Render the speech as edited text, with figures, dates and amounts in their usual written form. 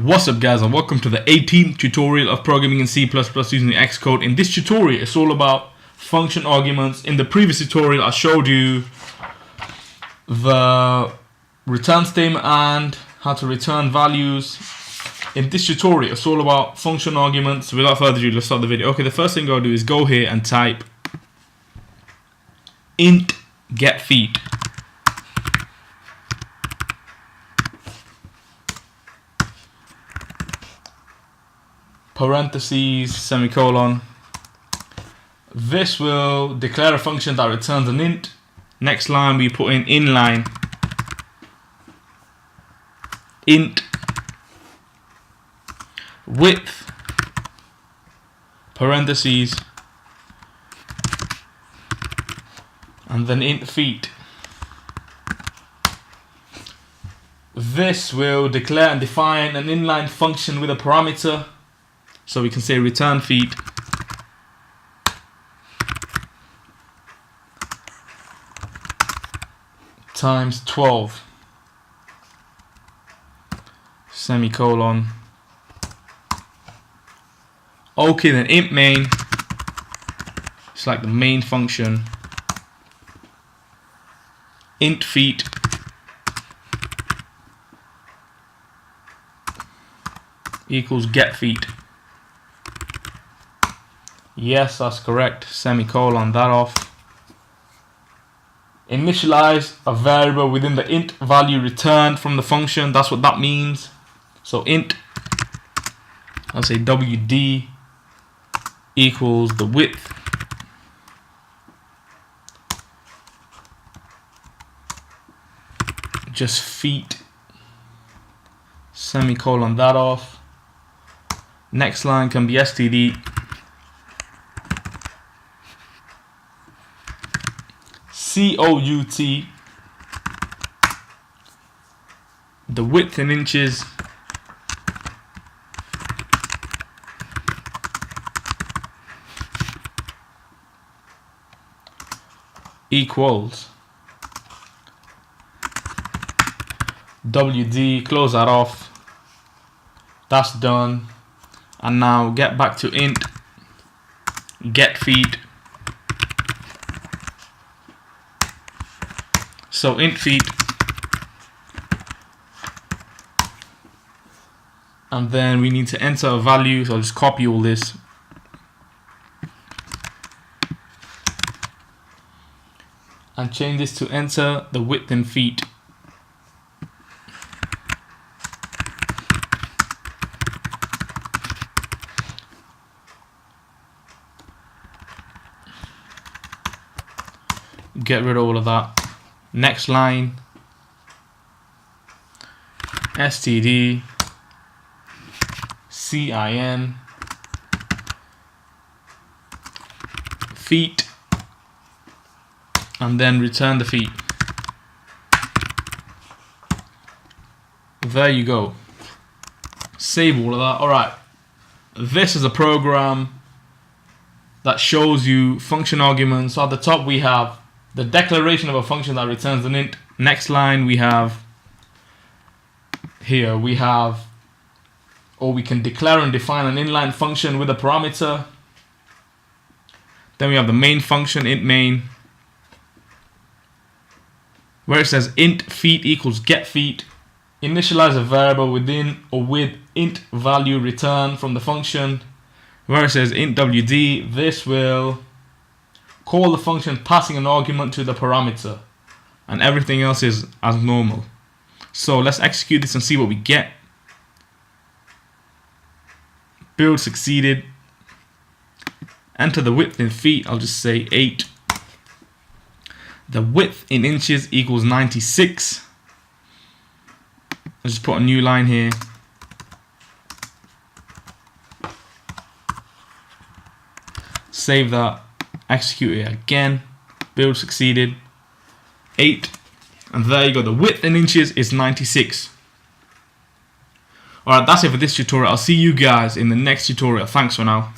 What's up guys, and welcome to the 18th tutorial of programming in C++ using Xcode. In this tutorial, it's all about function arguments. In the previous tutorial, I showed you the return statement and how to return values. In this tutorial, it's all about function arguments. Without further ado, let's start the video. Okay, the first thing I'll do is go here and type int get feet. Parentheses, semicolon. This will declare a function that returns an int. Next line we put in inline int width, parentheses, and then int feet. This will declare and define an inline function with a parameter. So we can say return feet times 12, semicolon. Okay, then int main, it's like the main function, int feet equals get feet. Yes, that's correct. Semicolon that off. Initialize a variable within the int value returned from the function. That's what that means. So int, I'll say WD equals the width just feet. Semicolon that off. Next line can be std COUT, the width in inches, equals WD, close that off. That's done. And now get back to int get feet. So int feet, and then we need to enter a value, so I'll just copy all this and change this to enter the width in feet. Get rid of all of that. Next line, std cin feet, and then return the feet. There you go. Save all of that. Alright, this is a program that shows you function arguments. So at the top we have the declaration of a function that returns an int. Next line we have here, we can declare and define an inline function with a parameter. Then we have the main function, int main, where it says int feet equals get feet. Initialize a variable within or with int value return from the function. Where it says int WD, this will call the function passing an argument to the parameter, and everything else is as normal. So let's execute this and see what we get. Build succeeded. Enter the width in feet, I'll just say 8. The width in inches equals 96. I'll just put a new line here. Save that. Execute it again. Build succeeded. 8. And there you go. The width in inches is 96. Alright, that's it for this tutorial. I'll see you guys in the next tutorial. Thanks for now.